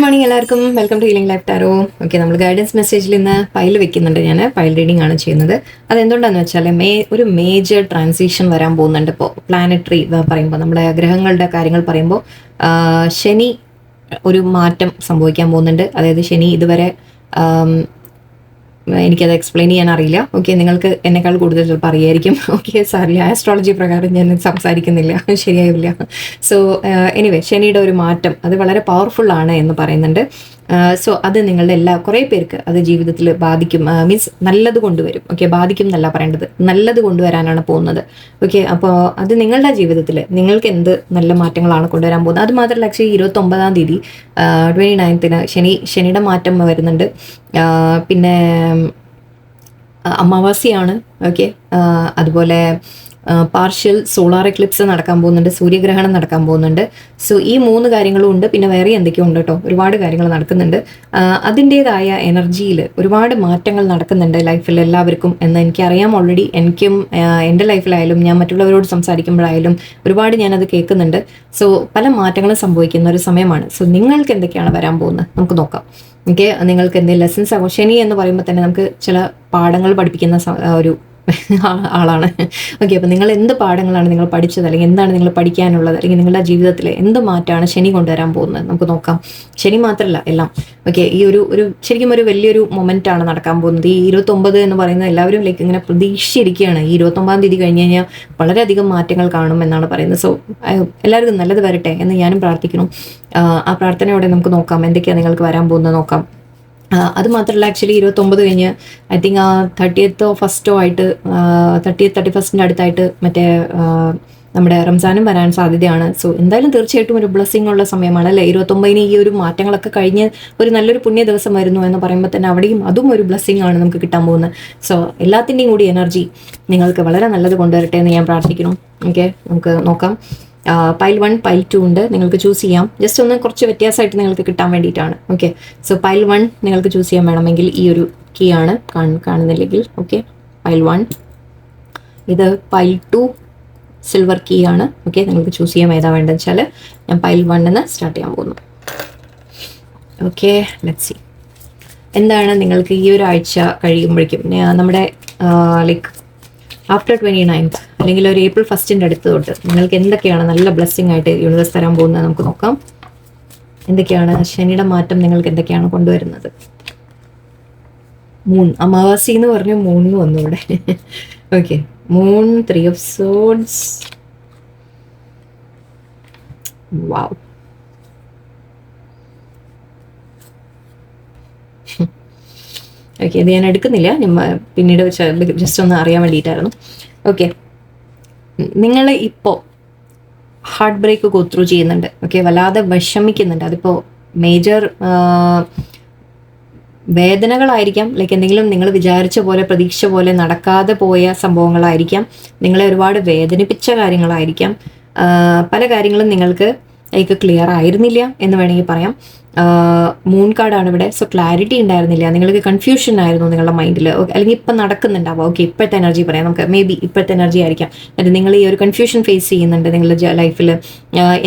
Morning എല്ലാവർക്കും welcome to healing life tarot. Okay, നമ്മൾ guidance മെസ്സേജിൽ ഇന്ന് ഫയൽ വെക്കുന്നുണ്ട്. ഞാൻ ഫയൽ റീഡിംഗ് ആണ് ചെയ്യുന്നത്. അതെന്തുകൊണ്ടാണെന്ന് വെച്ചാൽ ഒരു മേജർ ട്രാൻസിഷൻ വരാൻ പോകുന്നുണ്ട്. ഇപ്പോൾ പ്ലാനറ്ററി പറയുമ്പോൾ നമ്മുടെ ഗ്രഹങ്ങളുടെ കാര്യങ്ങൾ പറയുമ്പോൾ ശനി ഒരു മാറ്റം സംഭവിക്കാൻ പോകുന്നുണ്ട്. അതായത് ശനി ഇതുവരെ എനിക്കത് എക്സ്പ്ലെയിൻ ചെയ്യാൻ അറിയില്ല. ഓക്കെ, നിങ്ങൾക്ക് എന്നെക്കാൾ കൂടുതൽ ചിലപ്പോൾ അറിയായിരിക്കും. ഓക്കെ, സാറില്ല, ആസ്ട്രോളജി പ്രകാരം ഞാൻ സംസാരിക്കുന്നില്ല, ശരിയാവില്ല. സോ എനിവേ, ശനിയുടെ ഒരു മാറ്റം അത് വളരെ പവർഫുൾ ആണ് എന്ന് പറയുന്നുണ്ട്. സോ അത് നിങ്ങളുടെ കുറേ പേർക്ക് അത് ജീവിതത്തിൽ ബാധിക്കും. മീൻസ് നല്ലത് കൊണ്ടുവരും. ഓക്കെ, ബാധിക്കും എന്നല്ല പറയേണ്ടത്, നല്ലത് കൊണ്ടുവരാനാണ് പോകുന്നത്. ഓക്കെ, അപ്പോൾ അത് നിങ്ങളുടെ ജീവിതത്തിൽ നിങ്ങൾക്ക് എന്ത് നല്ല മാറ്റങ്ങളാണ് കൊണ്ടുവരാൻ പോകുന്നത്. അത് മാത്രമല്ല, ആക്ച്വലി 29-ാം തീയതി 29th ശനിയുടെ മാറ്റം വരുന്നുണ്ട്. പിന്നെ അമാവാസിയാണ്. ഓക്കെ, അതുപോലെ പാർഷ്യൽ സോളാർ എക്ലിപ്സ് നടക്കാൻ പോകുന്നുണ്ട്, സൂര്യഗ്രഹണം നടക്കാൻ പോകുന്നുണ്ട്. സോ ഈ 3 കാര്യങ്ങളും ഉണ്ട്. പിന്നെ വേറെ എന്തൊക്കെയോ ഉണ്ട് കേട്ടോ, ഒരുപാട് കാര്യങ്ങൾ നടക്കുന്നുണ്ട്. അതിൻ്റേതായ എനർജിയിൽ ഒരുപാട് മാറ്റങ്ങൾ നടക്കുന്നുണ്ട് ലൈഫിൽ എല്ലാവർക്കും എന്ന് എനിക്കറിയാം. ഓൾറെഡി എനിക്കും എൻ്റെ ലൈഫിലായാലും ഞാൻ മറ്റുള്ളവരോട് സംസാരിക്കുമ്പോഴായാലും ഒരുപാട് ഞാനത് കേൾക്കുന്നുണ്ട്. സോ പല മാറ്റങ്ങളും സംഭവിക്കുന്ന ഒരു സമയമാണ്. സോ നിങ്ങൾക്ക് എന്തൊക്കെയാണ് വരാൻ പോകുന്നത് നമുക്ക് നോക്കാം. ഓക്കെ, നിങ്ങൾക്ക് എന്തെങ്കിലും ലെസൺസ് ആകും. ശനി എന്ന് പറയുമ്പോൾ തന്നെ നമുക്ക് ചില പാഠങ്ങൾ പഠിപ്പിക്കുന്ന ഒരു ആളാണ്. ഓക്കെ, അപ്പോൾ നിങ്ങൾ എന്ത് പാഠങ്ങളാണ് നിങ്ങൾ പഠിച്ചത്, അല്ലെങ്കിൽ എന്താണ് നിങ്ങൾ പഠിക്കാനുള്ളത്, അല്ലെങ്കിൽ നിങ്ങളുടെ ജീവിതത്തിൽ എന്ത് മാറ്റമാണ് ശനി കൊണ്ടുവരാൻ പോകുന്നത് നമുക്ക് നോക്കാം. ശനി മാത്രമല്ല, എല്ലാം. ഓക്കെ, ഈ ശരിക്കും ഒരു വലിയൊരു മൊമെൻ്റാണ് നടക്കാൻ പോകുന്നത്. ഈ 29 എന്ന് പറയുന്നത് എല്ലാവരും ഇങ്ങനെ പ്രതീക്ഷിച്ചിരിക്കുകയാണ്. ഈ 29-ാം തീയതി കഴിഞ്ഞ് കഴിഞ്ഞാൽ വളരെയധികം മാറ്റങ്ങൾ കാണും എന്നാണ് പറയുന്നത്. സോ എല്ലാവർക്കും നല്ലത് വരട്ടെ എന്ന് ഞാനും പ്രാർത്ഥിക്കുന്നു. ആ പ്രാർത്ഥനയോടെ നമുക്ക് നോക്കാം എന്തൊക്കെയാണ് നിങ്ങൾക്ക് വരാൻ പോകുന്നത് നോക്കാം. അത് മാത്രമല്ല, ആക്ച്വലി 29 കഴിഞ്ഞ് ഐ തിങ്ക് 30th ആയിട്ട് 31st അടുത്തായിട്ട് മറ്റേ നമ്മുടെ റംസാനും വരാൻ സാധ്യതയാണ്. സോ എന്തായാലും തീർച്ചയായിട്ടും ഒരു ബ്ലെസ്സിങ് ഉള്ള സമയമാണ് അല്ലേ. 29-ന് ഈ ഒരു മാറ്റങ്ങളൊക്കെ കഴിഞ്ഞ് ഒരു നല്ലൊരു പുണ്യ ദിവസം വരുന്നു എന്ന് പറയുമ്പോൾ തന്നെ അവിടെയും അതും ഒരു ബ്ലെസ്സിങ് ആണ് നമുക്ക് കിട്ടാൻ പോകുന്നത്. സോ എല്ലാത്തിൻ്റെയും കൂടി എനർജി നിങ്ങൾക്ക് വളരെ നല്ലത് കൊണ്ടുവരട്ടെ എന്ന് ഞാൻ പ്രാർത്ഥിക്കുന്നു. ഓക്കെ, നമുക്ക് നോക്കാം. പൈൽ 1, പൈൽ 2 ഉണ്ട്. നിങ്ങൾക്ക് ചൂസ് ചെയ്യാം. ജസ്റ്റ് ഒന്ന് കുറച്ച് വ്യത്യാസമായിട്ട് നിങ്ങൾക്ക് കിട്ടാൻ വേണ്ടിയിട്ടാണ്. ഓക്കെ, സോ പൈൽ 1 നിങ്ങൾക്ക് ചൂസ് ചെയ്യാൻ വേണമെങ്കിൽ ഈ ഒരു കീ ആണ് കാണുന്നില്ലെങ്കിൽ. Okay, pile 1. ഇത് പൈൽ 2 സിൽവർ കീ ആണ്. ഓക്കെ, നിങ്ങൾക്ക് ചൂസ് ചെയ്യാം ഏതാ വേണ്ടതെന്ന് വെച്ചാൽ. ഞാൻ പൈൽ 1 സ്റ്റാർട്ട് ചെയ്യാൻ പോകുന്നു. ഓക്കെ, ലെറ്റ്സ് സീ എന്താണ് നിങ്ങൾക്ക് ഈ ഒരു ആഴ്ച കഴിയുമ്പോഴേക്കും നമ്മുടെ ലൈക്ക് ആഫ്റ്റർ 29th അല്ലെങ്കിൽ ഒരു April 1st അടുത്ത് തൊട്ട് നിങ്ങൾക്ക് എന്തൊക്കെയാണ് നല്ല ബ്ലെസ്സിങ് ആയിട്ട് യൂണിവേഴ്സ് തരാൻ പോകുന്നത് നമുക്ക് നോക്കാം. എന്തൊക്കെയാണ് ശനിയുടെ മാറ്റം നിങ്ങൾക്ക് എന്തൊക്കെയാണ് കൊണ്ടുവരുന്നത്. മൂൺ, അമാവാസി എന്ന് പറഞ്ഞു മൂന്ന് വന്നു ഇവിടെ. Okay, moon, 3 of swords. Wow. Okay, ഇത് ഞാൻ എടുക്കുന്നില്ല, പിന്നീട് ജസ്റ്റ് ഒന്ന് അറിയാൻ വേണ്ടിയിട്ടായിരുന്നു. ഓക്കെ, നിങ്ങൾ ഇപ്പോൾ ഹാർട്ട് ബ്രേക്ക് ഗോ ത്രൂ ചെയ്യുന്നുണ്ട്. ഓക്കെ, വല്ലാതെ വിഷമിക്കുന്നുണ്ട്. അതിപ്പോൾ മേജർ വേദനകളായിരിക്കാം, ലൈക്ക് എന്തെങ്കിലും നിങ്ങൾ വിചാരിച്ച പോലെ പ്രതീക്ഷ പോലെ നടക്കാതെ പോയ സംഭവങ്ങളായിരിക്കാം, നിങ്ങളെ ഒരുപാട് വേദനിപ്പിച്ച കാര്യങ്ങളായിരിക്കാം. പല കാര്യങ്ങളും നിങ്ങൾക്ക് ലൈക്ക് ക്ലിയർ ആയിരുന്നില്ല എന്ന് വേണമെങ്കിൽ പറയാം. മൂൺ കാർഡാണ് ഇവിടെ. സോ ക്ലാരിറ്റി ഉണ്ടായിരുന്നില്ല, നിങ്ങൾക്ക് കൺഫ്യൂഷൻ ആയിരുന്നു നിങ്ങളുടെ മൈൻഡിൽ, അല്ലെങ്കിൽ ഇപ്പം നടക്കുന്നുണ്ടാവും. ഓക്കെ, ഇപ്പോഴത്തെ എനർജി പറയാം നമുക്ക്. മേ ബി ഇപ്പോഴത്തെ എനർജി ആയിരിക്കാം. എന്നിട്ട് നിങ്ങൾ ഈ ഒരു കൺഫ്യൂഷൻ ഫേസ് ചെയ്യുന്നുണ്ട് നിങ്ങളുടെ ലൈഫിൽ.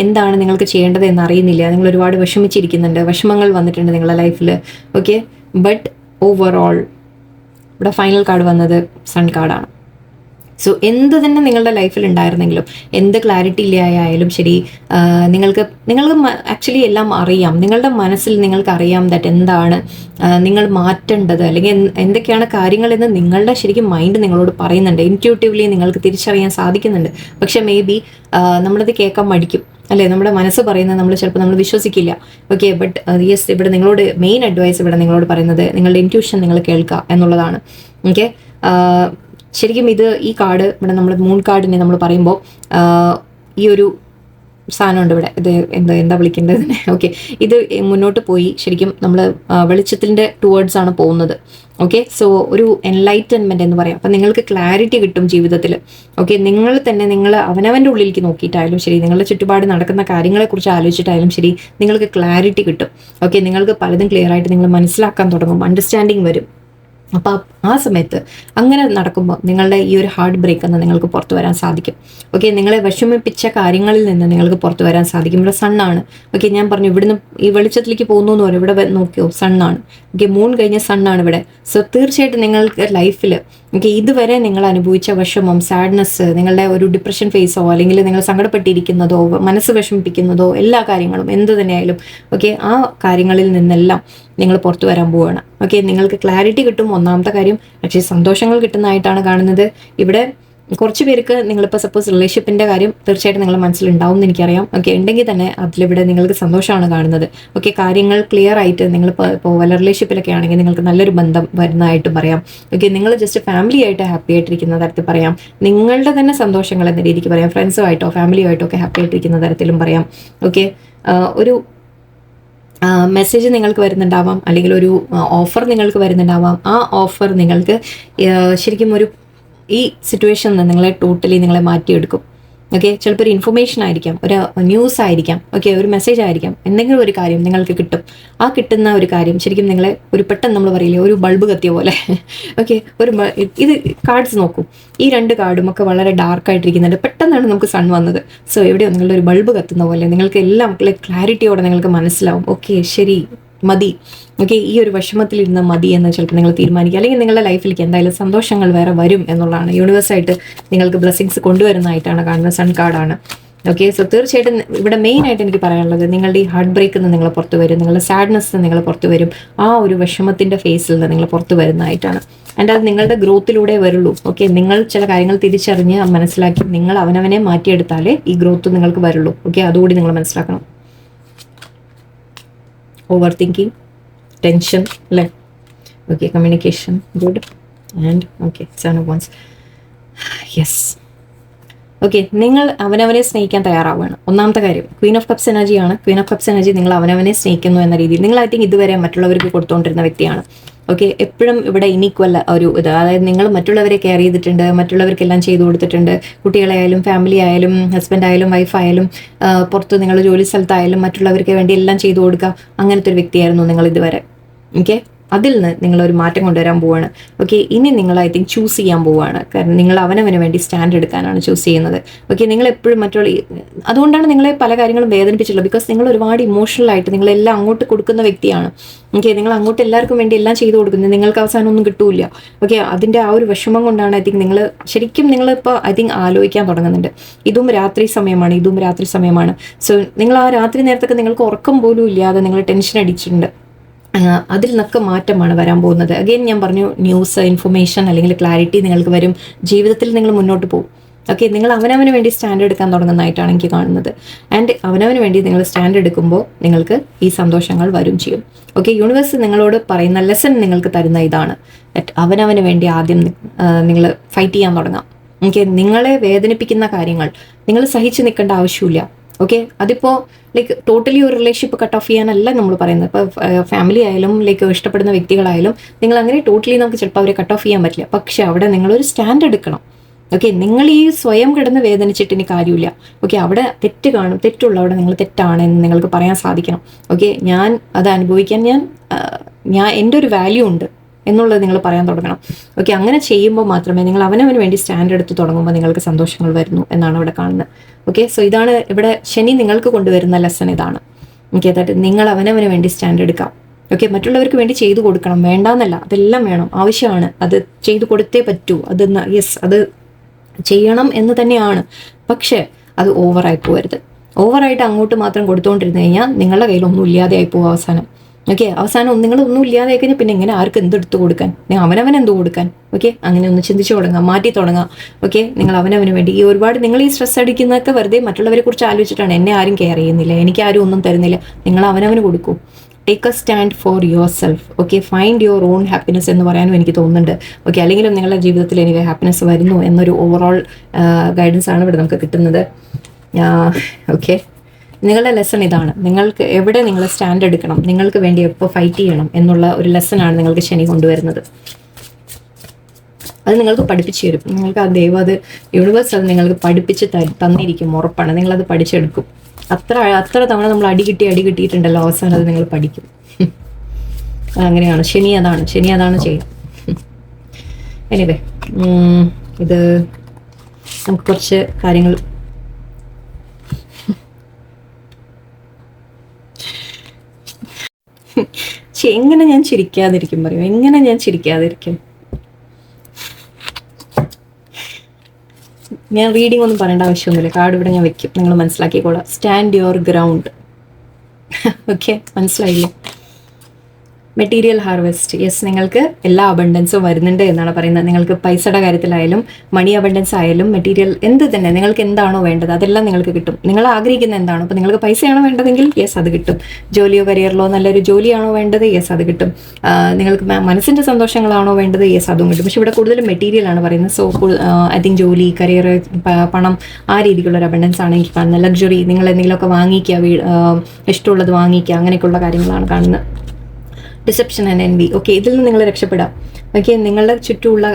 എന്താണ് നിങ്ങൾക്ക് ചെയ്യേണ്ടത് എന്ന് അറിയുന്നില്ല. നിങ്ങൾ ഒരുപാട് വിഷമിച്ചിരിക്കുന്നുണ്ട്, വിഷമങ്ങൾ വന്നിട്ടുണ്ട് നിങ്ങളുടെ ലൈഫിൽ. ഓക്കെ, ബട്ട് ഓവറോൾ ഇവിടെ ഫൈനൽ കാർഡ് വന്നത് സൺ കാർഡാണ്. സോ എന്ത് തന്നെ നിങ്ങളുടെ ലൈഫിൽ ഉണ്ടായിരുന്നെങ്കിലും, എന്ത് ക്ലാരിറ്റി ഇല്ലായാലും ശരി, നിങ്ങൾക്ക് ആക്ച്വലി എല്ലാം അറിയാം. നിങ്ങളുടെ മനസ്സിൽ നിങ്ങൾക്ക് അറിയാം ദാറ്റ് എന്താണ് നിങ്ങൾ മാറ്റേണ്ടത്, അല്ലെങ്കിൽ എന്തൊക്കെയാണ് കാര്യങ്ങളെന്ന് നിങ്ങളുടെ ശരിക്കും മൈൻഡ് നിങ്ങളോട് പറയുന്നുണ്ട്. ഇൻറ്റ്യൂട്ടീവ്ലി നിങ്ങൾക്ക് തിരിച്ചറിയാൻ സാധിക്കുന്നുണ്ട്. പക്ഷെ മേ ബി നമ്മളത് കേൾക്കാൻ മടിക്കും അല്ലേ. നമ്മുടെ മനസ്സ് പറയുന്നത് നമ്മൾ വിശ്വസിക്കില്ല. ഓക്കെ, ബട്ട് യെസ്, ഇവിടെ നിങ്ങളോട് മെയിൻ അഡ്വൈസ് ഇവിടെ നിങ്ങളോട് പറയുന്നത് നിങ്ങളുടെ ഇൻറ്റ്യൂഷൻ നിങ്ങൾ കേൾക്കുക എന്നുള്ളതാണ്. ഓക്കെ, ശരിക്കും ഈ കാർഡ് ഇവിടെ നമ്മൾ മൂൺ കാർഡിനെ നമ്മൾ പറയുമ്പോൾ ഈ ഒരു സാധനമുണ്ട് ഇവിടെ. ഇത് എന്താ വിളിക്കേണ്ടതിനെ. ഓക്കെ, ഇത് മുന്നോട്ട് പോയി ശരിക്കും നമ്മൾ വെളിച്ചത്തിൻ്റെ ടുവേർഡ്സ് ആണ് പോകുന്നത്. ഓക്കെ, സോ ഒരു എൻലൈറ്റൻമെൻറ്റ് എന്ന് പറയാം. അപ്പം നിങ്ങൾക്ക് ക്ലാരിറ്റി കിട്ടും ജീവിതത്തിൽ. ഓക്കെ, നിങ്ങൾ അവനവൻ്റെ ഉള്ളിലേക്ക് നോക്കിയിട്ടായാലും ശരി, നിങ്ങളുടെ ചുറ്റുപാട് നടക്കുന്ന കാര്യങ്ങളെക്കുറിച്ച് ആലോചിച്ചിട്ടായാലും ശരി, നിങ്ങൾക്ക് ക്ലാരിറ്റി കിട്ടും. ഓക്കെ, നിങ്ങൾക്ക് പലതും ക്ലിയർ ആയിട്ട് നിങ്ങൾ മനസ്സിലാക്കാൻ തുടങ്ങും, അണ്ടർസ്റ്റാൻഡിങ് വരും. അപ്പോൾ ആ സമയത്ത് അങ്ങനെ നടക്കുമ്പോൾ നിങ്ങളുടെ ഈ ഒരു ഹാർട്ട് ബ്രേക്ക് എന്ന് നിങ്ങൾക്ക് പുറത്തു വരാൻ സാധിക്കും. ഓക്കെ, നിങ്ങളെ വിഷമിപ്പിച്ച കാര്യങ്ങളിൽ നിന്ന് നിങ്ങൾക്ക് പുറത്തു വരാൻ സാധിക്കും. ഇവിടെ സണ്ണാണ്. ഓക്കെ, ഞാൻ പറഞ്ഞു ഇവിടുന്ന് ഈ വെളിച്ചത്തിലേക്ക് പോകുന്നു എന്ന് പറയും. ഇവിടെ നോക്കിയോ, സണ്ണാണ്. ഓക്കെ, മൂൺ കഴിഞ്ഞ സണ്ണാണ് ഇവിടെ. സോ തീർച്ചയായിട്ടും നിങ്ങൾക്ക് ലൈഫിൽ ഓക്കെ ഇതുവരെ നിങ്ങൾ അനുഭവിച്ച വിഷമം, സാഡ്നെസ്, നിങ്ങളുടെ ഒരു ഡിപ്രഷൻ ഫേസോ അല്ലെങ്കിൽ നിങ്ങൾ സങ്കടപ്പെട്ടിരിക്കുന്നതോ മനസ്സ് വിഷമിപ്പിക്കുന്നതോ എല്ലാ കാര്യങ്ങളും എന്ത് തന്നെയായാലും ഓക്കെ ആ കാര്യങ്ങളിൽ നിന്നെല്ലാം നിങ്ങൾ പുറത്തു വരാൻ പോവുകയാണ്. ഓക്കെ, നിങ്ങൾക്ക് ക്ലാരിറ്റി കിട്ടും. ഒന്നാമത്തെ കാര്യം. പക്ഷേ സന്തോഷങ്ങൾ കിട്ടുന്നതായിട്ടാണ് കാണുന്നത്. ഇവിടെ കുറച്ച് പേർക്ക് നിങ്ങളിപ്പോൾ സപ്പോസ് റിലേഷൻഷിപ്പിൻ്റെ കാര്യം തീർച്ചയായിട്ടും നിങ്ങളുടെ മനസ്സിലുണ്ടാവും എന്ന് എനിക്കറിയാം. ഓക്കെ, ഉണ്ടെങ്കിൽ തന്നെ അതിലിവിടെ നിങ്ങൾക്ക് സന്തോഷമാണ് കാണുന്നത്. ഓക്കെ, കാര്യങ്ങൾ ക്ലിയർ ആയിട്ട് നിങ്ങളിപ്പോൾ വല്ല റിലേഷൻഷിപ്പിലൊക്കെ ആണെങ്കിൽ നിങ്ങൾക്ക് നല്ലൊരു ബന്ധം വരുന്നതായിട്ടും പറയാം. ഓക്കെ, നിങ്ങൾ ജസ്റ്റ് ഫാമിലി ആയിട്ട് ഹാപ്പി ആയിട്ടിരിക്കുന്ന തരത്തിൽ പറയാം. നിങ്ങളുടെ തന്നെ സന്തോഷങ്ങൾ എന്ന രീതിക്ക് പറയാം. ഫ്രണ്ട്സുമായിട്ടോ ഫാമിലിയുമായിട്ടോ ഒക്കെ ഹാപ്പി ആയിട്ടിരിക്കുന്ന തരത്തിലും പറയാം. ഓക്കെ, ഒരു മെസ്സേജ് നിങ്ങൾക്ക് വരുന്നുണ്ടാവാം, അല്ലെങ്കിൽ ഒരു ഓഫർ നിങ്ങൾക്ക് വരുന്നുണ്ടാവാം. ആ ഓഫർ നിങ്ങൾക്ക് ശരിക്കും ഒരു ഈ സിറ്റുവേഷനിൽ നിന്ന് നിങ്ങളെ മാറ്റിയെടുക്കും. ഓക്കെ, ചിലപ്പോൾ ഒരു ഇൻഫർമേഷൻ ആയിരിക്കാം, ഒരു ന്യൂസ് ആയിരിക്കാം, ഓക്കെ ഒരു മെസ്സേജ് ആയിരിക്കാം, എന്തെങ്കിലും ഒരു കാര്യം നിങ്ങൾക്ക് കിട്ടും. ആ കിട്ടുന്ന ഒരു കാര്യം ശരിക്കും നിങ്ങളെ ഒരു പെട്ടെന്ന് നമ്മൾ പറയില്ലേ ഒരു ബൾബ് കത്തിയ പോലെ ഓക്കെ ഇത് കാർഡ്സ് നോക്കും. ഈ 2 കാർഡും ഒക്കെ വളരെ ഡാർക്കായിട്ടിരിക്കുന്നുണ്ട്. പെട്ടെന്നാണ് നമുക്ക് സൺ വന്നത്. സോ എവിടെയോ നിങ്ങളുടെ ഒരു ബൾബ് കത്തുന്ന പോലെ നിങ്ങൾക്ക് എല്ലാം ക്ലാരിറ്റിയോടെ നിങ്ങൾക്ക് മനസ്സിലാവും. ഓക്കെ ശരി മതി, ഓക്കെ ഈ ഒരു വിഷമത്തിലിരുന്ന മതി എന്ന് ചിലപ്പോൾ നിങ്ങൾ തീരുമാനിക്കുക. അല്ലെങ്കിൽ നിങ്ങളുടെ ലൈഫിലേക്ക് എന്തായാലും സന്തോഷങ്ങൾ വേറെ വരും എന്നുള്ളതാണ്. യൂണിവേഴ്സായിട്ട് നിങ്ങൾക്ക് ബ്ലെസ്സിങ്സ് കൊണ്ടുവരുന്നതായിട്ടാണ് കാണുന്നത്. സൺ കാർഡാണ്. ഓക്കെ, സോ തീർച്ചയായിട്ടും ഇവിടെ മെയിനായിട്ട് എനിക്ക് പറയാനുള്ളത് നിങ്ങളുടെ ഈ ഹാർട്ട് ബ്രേക്കിൽ നിന്ന് നിങ്ങൾ പുറത്ത് വരും, നിങ്ങളുടെ സാഡ്നെസ് നിങ്ങൾ പുറത്ത് വരും, ആ ഒരു വിഷമത്തിൻ്റെ ഫേസിൽ നിന്ന് നിങ്ങൾ പുറത്ത് വരുന്നതായിട്ടാണ്. ആൻഡ് അത് നിങ്ങളുടെ ഗ്രോത്തിലൂടെ വരുള്ളൂ. ഓക്കെ, നിങ്ങൾ ചില കാര്യങ്ങൾ തിരിച്ചറിഞ്ഞ് മനസ്സിലാക്കി നിങ്ങൾ അവനവനെ മാറ്റിയെടുത്താലേ ഈ ഗ്രോത്ത് നിങ്ങൾക്ക് വരുള്ളൂ. ഓക്കെ, അതുകൂടി നിങ്ങൾ മനസ്സിലാക്കണം. ഓവർ തിങ്കിങ്, ടെൻഷൻ അല്ലേ? Okay, communication good and okay 7 of Wands. Yes, okay നിങ്ങൾ അവനവനെ സ്നേഹിക്കാൻ തയ്യാറാവുകയാണ്. ഒന്നാമത്തെ കാര്യം ക്വീൻ ഓഫ് കപ്സ് എനർജിയാണ്. ക്വീൻ ഓഫ് കപ്സ് എനർജി നിങ്ങൾ അവനവനെ സ്നേഹിക്കുന്നു എന്ന രീതിയിൽ നിങ്ങൾ ഐ തിങ്ക് ഇതുവരെ മറ്റുള്ളവർക്ക് കൊടുത്തുകൊണ്ടിരുന്ന വ്യക്തിയാണ്. ഓക്കെ, എപ്പോഴും ഇവിടെ ഇനീക്വൽ ഒരു ഇത്, അതായത് നിങ്ങൾ മറ്റുള്ളവരെ കെയർ ചെയ്തിട്ടുണ്ട്, മറ്റുള്ളവർക്കെല്ലാം ചെയ്തു കൊടുത്തിട്ടുണ്ട്. കുട്ടികളായാലും ഫാമിലി ആയാലും ഹസ്ബൻഡ് ആയാലും വൈഫായാലും പുറത്ത് നിങ്ങൾ ജോലി സ്ഥലത്തായാലും മറ്റുള്ളവർക്ക് വേണ്ടി എല്ലാം ചെയ്തു കൊടുക്കുക. അങ്ങനത്തെ ഒരു വ്യക്തിയായിരുന്നു നിങ്ങൾ ഇതുവരെ. ഓക്കെ, അതിൽ നിന്ന് നിങ്ങളൊരു മാറ്റം കൊണ്ടുവരാൻ പോവുകയാണ്. ഓക്കെ, ഇനി നിങ്ങൾ ഐ തിങ്ക് ചൂസ് ചെയ്യാൻ പോവുകയാണ്. കാരണം നിങ്ങൾ അവനവന് വേണ്ടി സ്റ്റാൻഡ് എടുക്കാനാണ് ചൂസ് ചെയ്യുന്നത്. ഓക്കെ, നിങ്ങൾ എപ്പോഴും അതുകൊണ്ടാണ് നിങ്ങളെ പല കാര്യങ്ങളും വേദനിപ്പിച്ചിട്ടുള്ളത്. ബിക്കോസ് നിങ്ങൾ ഒരുപാട് ഇമോഷണലായിട്ട് നിങ്ങളെല്ലാം അങ്ങോട്ട് കൊടുക്കുന്ന വ്യക്തിയാണ്. ഓക്കെ, നിങ്ങൾ അങ്ങോട്ട് എല്ലാവർക്കും വേണ്ടി എല്ലാം ചെയ്തു കൊടുക്കുന്നത്, നിങ്ങൾക്ക് അവസാനം ഒന്നും കിട്ടൂല. ഓക്കെ, അതിൻ്റെ ആ ഒരു വിഷമം കൊണ്ടാണ് ഐ തിങ്ക് നിങ്ങൾ ശരിക്കും നിങ്ങളിപ്പോൾ ഐ തിങ്ക് ആലോചിക്കാൻ തുടങ്ങുന്നുണ്ട്. ഇതും രാത്രി സമയമാണ്. സോ നിങ്ങൾ ആ രാത്രി നേരത്തൊക്കെ നിങ്ങൾക്ക് ഉറക്കം പോലും ഇല്ലാതെ നിങ്ങൾ ടെൻഷൻ അടിച്ചിട്ടുണ്ട്. അതിൽ നിന്നൊക്കെ മാറ്റമാണ് വരാൻ പോകുന്നത്. അഗെയിൻ ഞാൻ പറഞ്ഞു ന്യൂസ്, ഇൻഫർമേഷൻ അല്ലെങ്കിൽ ക്ലാരിറ്റി നിങ്ങൾക്ക് വരും. ജീവിതത്തിൽ നിങ്ങൾ മുന്നോട്ട് പോകും. ഓക്കെ, നിങ്ങൾ അവനവന് വേണ്ടി സ്റ്റാൻഡ് എടുക്കാൻ തുടങ്ങുന്നതായിട്ടാണ് എനിക്ക് കാണുന്നത്. ആൻഡ് അവനവന് വേണ്ടി നിങ്ങൾ സ്റ്റാൻഡ് എടുക്കുമ്പോൾ നിങ്ങൾക്ക് ഈ സന്തോഷങ്ങൾ വരും ചെയ്യും. ഓക്കെ, യൂണിവേഴ്സ് നിങ്ങളോട് പറയുന്ന ലെസൺ നിങ്ങൾക്ക് തരുന്ന ഇതാണ്. അവനവന് വേണ്ടി ആദ്യം നിങ്ങൾ ഫൈറ്റ് ചെയ്യാൻ തുടങ്ങാം. ഓക്കെ, നിങ്ങളെ വേദനിപ്പിക്കുന്ന കാര്യങ്ങൾ നിങ്ങൾ സഹിച്ച് നിൽക്കേണ്ട ആവശ്യമില്ല. ഓക്കെ, അതിപ്പോൾ ലൈക്ക് ടോട്ടലി ഒരു റിലേഷൻഷിപ്പ് കട്ട് ഓഫ് ചെയ്യാനല്ല നമ്മൾ പറയുന്നത്. ഇപ്പോൾ ഫാമിലി ആയാലും ലൈക്ക് ഇഷ്ടപ്പെടുന്ന വ്യക്തികളായാലും നിങ്ങൾ അങ്ങനെ ടോട്ടലി നമുക്ക് ചിലപ്പോൾ അവരെ കട്ട് ഓഫ് ചെയ്യാൻ പറ്റില്ല. പക്ഷെ അവിടെ നിങ്ങളൊരു സ്റ്റാൻഡ് എടുക്കണം. ഓക്കെ, നിങ്ങൾ ഈ സ്വയം കിടന്ന് വേദനിച്ചിട്ട് ഇനി കാര്യമില്ല. ഓക്കെ, അവിടെ തെറ്റ് കാണും, തെറ്റുള്ള അവിടെ നിങ്ങൾ തെറ്റാണെന്ന് നിങ്ങൾക്ക് പറയാൻ സാധിക്കണം. ഓക്കെ, ഞാൻ അത് അനുഭവിക്കാൻ ഞാൻ എൻ്റെ ഒരു വാല്യൂ ഉണ്ട് എന്നുള്ളത് നിങ്ങൾ പറയാൻ തുടങ്ങണം. ഓക്കെ, അങ്ങനെ ചെയ്യുമ്പോൾ മാത്രമേ നിങ്ങൾ അവനവന് വേണ്ടി സ്റ്റാൻഡ് എടുത്ത് തുടങ്ങുമ്പോൾ നിങ്ങൾക്ക് സന്തോഷങ്ങൾ വരുന്നു എന്നാണ് ഇവിടെ കാണുന്നത്. ഓക്കെ, സോ ഇതാണ് ഇവിടെ ശനി നിങ്ങൾക്ക് കൊണ്ടുവരുന്ന ലെസൺ ഇതാണ്. ഓക്കെ, അതായത് നിങ്ങൾ അവനവന് വേണ്ടി സ്റ്റാൻഡ് എടുക്കാം. ഓക്കെ, മറ്റുള്ളവർക്ക് വേണ്ടി ചെയ്തു കൊടുക്കണം, വേണ്ടാന്നല്ല, അതെല്ലാം വേണം, ആവശ്യമാണ്, അത് ചെയ്തു കൊടുത്തേ പറ്റൂ. അത് യെസ്, അത് ചെയ്യണം എന്ന് തന്നെയാണ്. പക്ഷേ അത് ഓവറായി പോകരുത്. ഓവറായിട്ട് അങ്ങോട്ട് മാത്രം കൊടുത്തുകൊണ്ടിരുന്നു കഴിഞ്ഞാൽ നിങ്ങളുടെ കയ്യിലൊന്നും ഇല്ലാതെയായി പോകും അവസാനം. ഓക്കെ, അവസാനം നിങ്ങളൊന്നും ഇല്ലാതെ കഴിഞ്ഞാൽ പിന്നെ എങ്ങനെ ആർക്ക് എന്തെടുത്ത് കൊടുക്കാൻ, അവനവൻ എന്ത് കൊടുക്കാൻ? ഓക്കെ, അങ്ങനെ ഒന്ന് ചിന്തിച്ചു തുടങ്ങാം, മാറ്റി തുടങ്ങാം. ഓക്കെ, നിങ്ങൾ അവനവന് വേണ്ടി ഈ ഒരുപാട് നിങ്ങൾ ഈ സ്ട്രെസ് അടിക്കുന്നതൊക്കെ വെറുതെ മറ്റുള്ളവരെ കുറിച്ച് ആലോചിച്ചിട്ടാണ്. എന്നെ ആരും കെയർ ചെയ്യുന്നില്ല, എനിക്ക് ആരും ഒന്നും തരുന്നില്ല. നിങ്ങൾ അവനവന് കൊടുക്കൂ. Take A stand for your self. Okay, find your own happiness എന്ന് പറയാനും എനിക്ക് തോന്നുന്നുണ്ട്. ഓക്കെ, അല്ലെങ്കിലും നിങ്ങളുടെ ജീവിതത്തിൽ എനിക്ക് ഹാപ്പിനെസ് വരുന്നു എന്നൊരു ഓവറോൾ ഗൈഡൻസ് ആണ് ഇവിടെ നമുക്ക് കിട്ടുന്നത്. ഓക്കെ, നിങ്ങളുടെ ലെസൺ ഇതാണ്. നിങ്ങൾക്ക് എവിടെ നിങ്ങൾ സ്റ്റാൻഡ് എടുക്കണം, നിങ്ങൾക്ക് വേണ്ടി എപ്പോൾ ഫൈറ്റ് ചെയ്യണം എന്നുള്ള ഒരു ലെസണാണ് നിങ്ങൾക്ക് ശനി കൊണ്ടുവരുന്നത്. അത് നിങ്ങൾക്ക് പഠിപ്പിച്ചു തരും. നിങ്ങൾക്ക് ആ ദൈവം, അത് യൂണിവേഴ്സ് അത് നിങ്ങൾക്ക് പഠിപ്പിച്ച് തന്നിരിക്കും, ഉറപ്പാണ്. നിങ്ങളത് പഠിച്ചെടുക്കും. അത്ര തവണ നമ്മൾ അടി കിട്ടിയിട്ടുണ്ടല്ലോ, അവസാനം അത് നിങ്ങൾ പഠിക്കും. അങ്ങനെയാണ് ശനി അതാണ് ചെയ്യുന്നത്. എനിവേ ഇത് നമുക്ക് കുറച്ച് കാര്യങ്ങൾ എങ്ങനെ ഞാൻ ചിരിക്കാതിരിക്കും പറയും, എങ്ങനെ ഞാൻ ചിരിക്കാതിരിക്കും? ഞാൻ റീഡിംഗ് ഒന്നും പറയേണ്ട ആവശ്യമൊന്നുമില്ല, കാർഡ് ഇവിടെ ഞാൻ വെക്കും, നിങ്ങൾ മനസ്സിലാക്കിക്കോളാം. Stand your ground. ഓക്കെ, മനസ്സിലായില്ലേ? മെറ്റീരിയൽ ഹാർവെസ്റ്റ്, യെസ്, നിങ്ങൾക്ക് എല്ലാ അബണ്ടൻസും വരുന്നുണ്ട് എന്നാണ് പറയുന്നത്. നിങ്ങൾക്ക് പൈസയുടെ കാര്യത്തിലായാലും മണി അബണ്ടൻസ് ആയാലും മെറ്റീരിയൽ എന്ത് തന്നെ നിങ്ങൾക്ക് എന്താണോ വേണ്ടത് അതെല്ലാം നിങ്ങൾക്ക് കിട്ടും. നിങ്ങൾ ആഗ്രഹിക്കുന്ന എന്താണോ, അപ്പോൾ നിങ്ങൾക്ക് പൈസയാണോ വേണ്ടതെങ്കിൽ യെസ് അത് കിട്ടും. ജോലിയോ കരിയറിലോ നല്ലൊരു ജോലിയാണോ വേണ്ടത്, യെസ് അത് കിട്ടും. നിങ്ങൾക്ക് മനസ്സിൻ്റെ സന്തോഷങ്ങളാണോ വേണ്ടത്, യെസ് അതും കിട്ടും. പക്ഷെ ഇവിടെ കൂടുതലും മെറ്റീരിയൽ ആണ് പറയുന്നത്. സോ ഐ തിങ്ക് ജോലി, കരിയർ, പണം, ആ രീതിക്കുള്ള ഒരു അബണ്ടൻസ് ആണ് എനിക്ക് കാണുന്നത്. ലക്ഷറി, നിങ്ങൾ എന്തെങ്കിലുമൊക്കെ വാങ്ങിക്കുക, ഇഷ്ടമുള്ളത് വാങ്ങിക്കുക, അങ്ങനെയൊക്കെയുള്ള കാര്യങ്ങളാണ് കാണുന്നത്. ഡിസെപ്ഷൻ ആൻഡ് എൻവി, ഓക്കെ, ഇതിൽ നിന്ന് നിങ്ങൾ രക്ഷപ്പെടാം. ഓക്കെ, നിങ്ങളുടെ ചുറ്റുമുള്ള